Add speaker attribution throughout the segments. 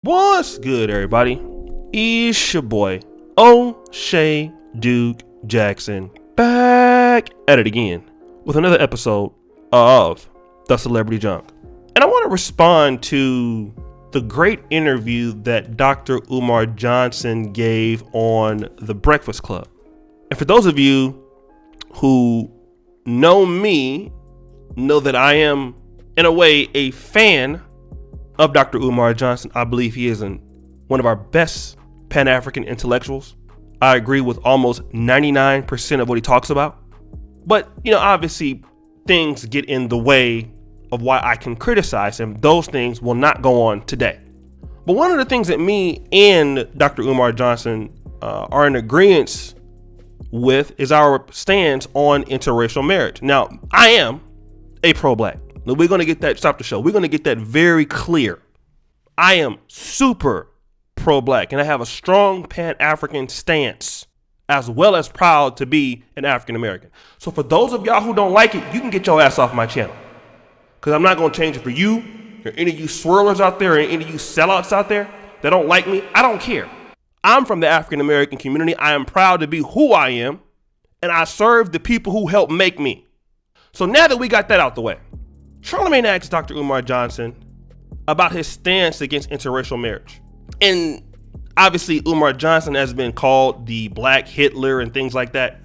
Speaker 1: What's good, everybody? It's your boy, O'Shea Duke Jackson, back at it again with another episode of The Celebrity Junk. And I want to respond to the great interview that Dr. Umar Johnson gave on The Breakfast Club. And for those of you who know me, know that I am, in a way, a fan of Dr. Umar Johnson. I believe he is one of our best Pan-African intellectuals. I agree with almost 99% of what he talks about. But, obviously things get in the way of why I can criticize him. Those things will not go on today. But one of the things that me and Dr. Umar Johnson are in agreement with is our stance on interracial marriage. Now, I am a pro-black. We're going to get that, stop the show. We're going to get that very clear. I am super pro-black and I have a strong Pan-African stance, as well as proud to be an African-American. So for those of y'all who don't like it, you can get your ass off my channel, because I'm not going to change it for you or any of you swirlers out there or any of you sellouts out there that don't like me. I don't care. I'm from the African-American community. I am proud to be who I am, and I serve the people who helped make me. So now that we got that out the way, Charlamagne asked Dr. Umar Johnson about his stance against interracial marriage. And obviously Umar Johnson has been called the Black Hitler and things like that.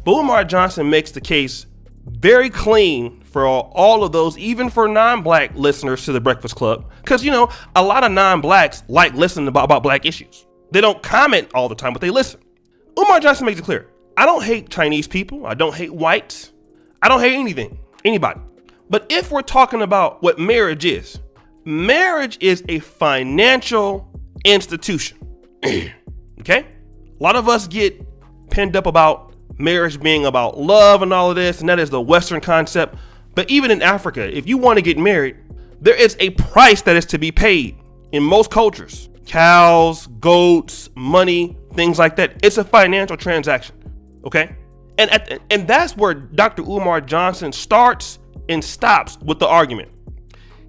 Speaker 1: But Umar Johnson makes the case very clean for all of those, even for non-black listeners to The Breakfast Club. Because, a lot of non-blacks like listening about black issues. They don't comment all the time, but they listen. Umar Johnson makes it clear. I don't hate Chinese people. I don't hate whites. I don't hate anybody. But if we're talking about what marriage is a financial institution. Okay? A lot of us get pinned up about marriage being about love and all of this, and that is the Western concept. But even in Africa, if you want to get married, there is a price that is to be paid in most cultures. Cows, goats, money, things like that. It's a financial transaction. Okay? And that's where Dr. Umar Johnson starts and stops with the argument.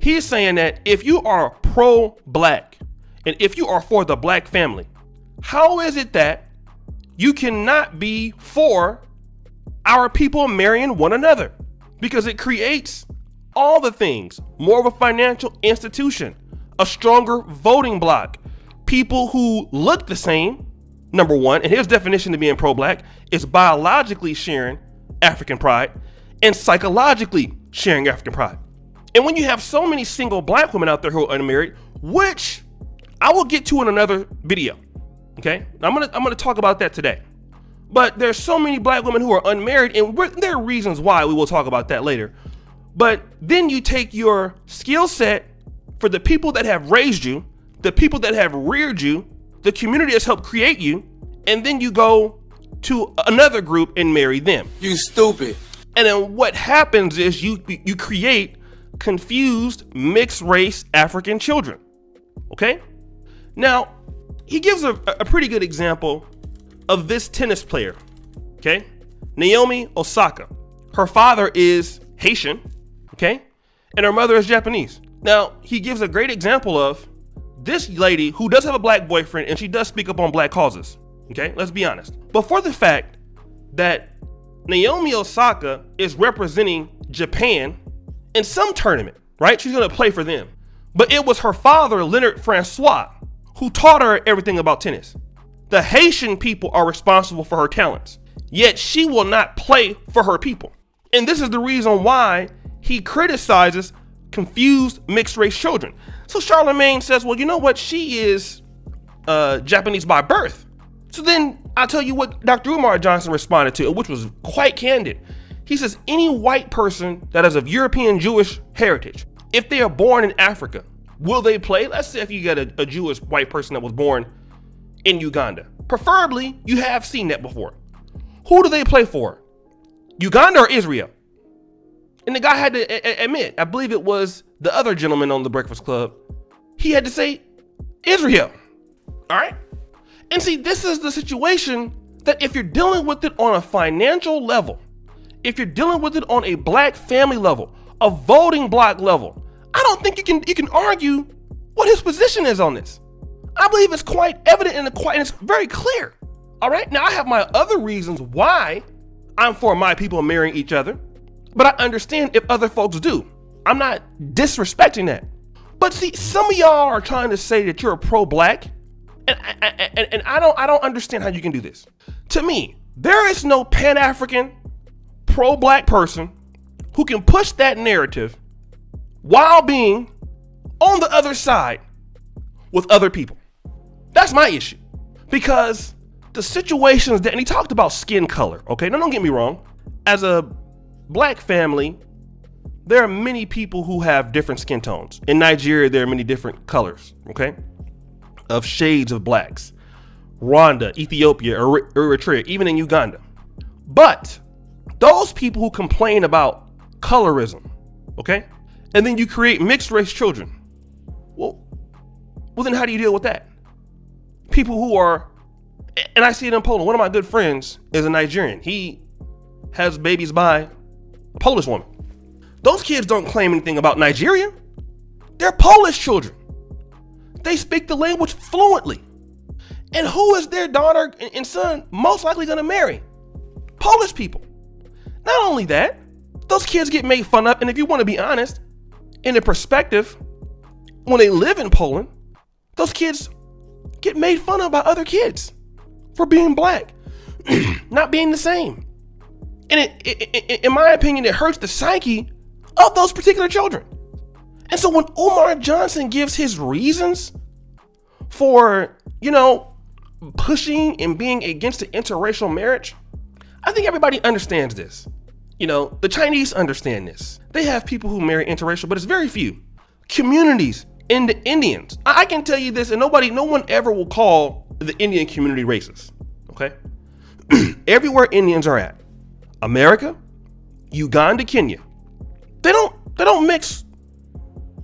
Speaker 1: He's saying that if you are pro-black and if you are for the black family, how is it that you cannot be for our people marrying one another? Because it creates all the things, more of a financial institution, a stronger voting bloc, people who look the same, number one, and his definition of being pro-black is biologically sharing African pride and psychologically sharing African pride. And when you have so many single black women out there who are unmarried, which I will get to in another video, okay? I'm gonna talk about that today. But there's so many black women who are unmarried, and there are reasons why. We will talk about that later. But then you take your skill set for the people that have raised you, the people that have reared you, the community that's helped create you, and then you go to another group and marry them.
Speaker 2: You stupid.
Speaker 1: And then what happens is you create confused mixed race African children. Okay? Now, he gives a pretty good example of this tennis player. Okay? Naomi Osaka. Her father is Haitian. Okay? And her mother is Japanese. Now, he gives a great example of this lady who does have a black boyfriend, and she does speak up on black causes. Okay? Let's be honest. But for the fact that Naomi Osaka is representing Japan in some tournament, right? She's going to play for them. But it was her father, Leonard Francois, who taught her everything about tennis. The Haitian people are responsible for her talents, yet she will not play for her people. And this is the reason why he criticizes confused mixed race children. So Charlamagne says, well, you know what? She is Japanese by birth. So then I'll tell you what Dr. Umar Johnson responded to, which was quite candid. He says any white person that is of European Jewish heritage, if they are born in Africa, will they play? Let's say if you get a Jewish white person that was born in Uganda. Preferably, you have seen that before. Who do they play for? Uganda or Israel? And the guy had to admit, I believe it was the other gentleman on The Breakfast Club, he had to say Israel. All right? And see, this is the situation that if you're dealing with it on a financial level, if you're dealing with it on a black family level, a voting block level, I don't think you can argue what his position is on this. I believe it's quite evident and it's very clear. All right. Now I have my other reasons why I'm for my people marrying each other, but I understand if other folks do. I'm not disrespecting that. But see, some of y'all are trying to say that you're a pro-black, and I don't understand how you can do this. To me, there is no Pan-African pro-black person who can push that narrative while being on the other side with other people. That's my issue. Because the situations that, and he talked about skin color, okay? Now don't get me wrong. As a black family, there are many people who have different skin tones. In Nigeria, there are many different colors, okay? Of shades of blacks. Rwanda, Ethiopia, Eritrea, even in Uganda. But those people who complain about colorism, okay? And then you create mixed race children. Well, then how do you deal with that? People who are, and I see it in Poland. One of my good friends is a Nigerian. He has babies by a Polish woman. Those kids don't claim anything about Nigeria. They're Polish children. They speak the language fluently. And who is their daughter and son most likely going to marry? Polish people. Not only that, those kids get made fun of. And if you want to be honest, in the perspective, when they live in Poland, those kids get made fun of by other kids for being black, not being the same. And in my opinion, it hurts the psyche of those particular children. And so when Umar Johnson gives his reasons for, pushing and being against the interracial marriage, I think everybody understands this. The Chinese understand this. They have people who marry interracial, but it's very few. Communities in the Indians. I can tell you this, and no one ever will call the Indian community racist, okay? Everywhere Indians are at, America, Uganda, Kenya, they don't mix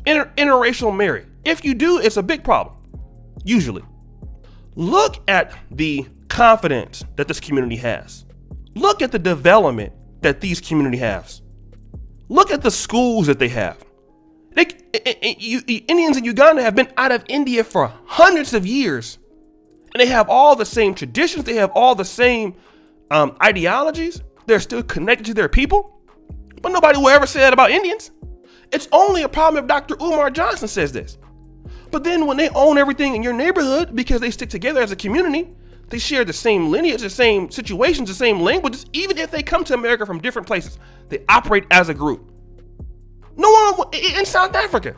Speaker 1: interracial marry. If you do, it's a big problem, usually. Look at the confidence that this community has. Look at the development that these community has. Look at the schools that they have. Indians in Uganda have been out of India for hundreds of years, and they have all the same traditions. They have all the same ideologies. They're still connected to their people, but nobody will ever say that about Indians. It's only a problem if Dr. Umar Johnson says this. But then when they own everything in your neighborhood because they stick together as a community, they share the same lineage, the same situations, the same languages, even if they come to America from different places, they operate as a group. No one in South Africa,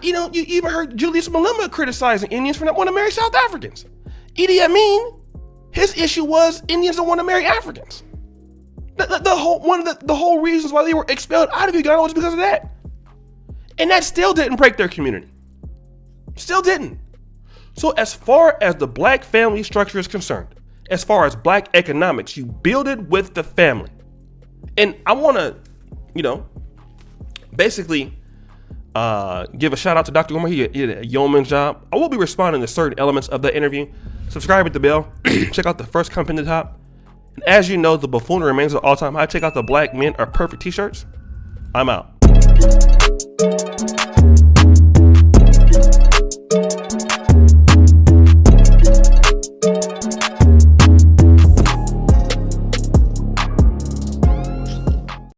Speaker 1: you even heard Julius Malema criticizing Indians for not wanting to marry South Africans. Idi Amin, his issue was Indians don't want to marry Africans. The whole reasons why they were expelled out of Uganda was because of that. And that still didn't break their community. Still didn't. So as far as the black family structure is concerned, as far as black economics, you build it with the family. And I want to, basically give a shout out to Dr. Umar. He did a yeoman's job. I will be responding to certain elements of the interview. Subscribe, hit the bell. Check out the first comment at the top. And as you know, the buffoonery remains an all-time high. Check out the Black Men Are Perfect t-shirts. I'm out.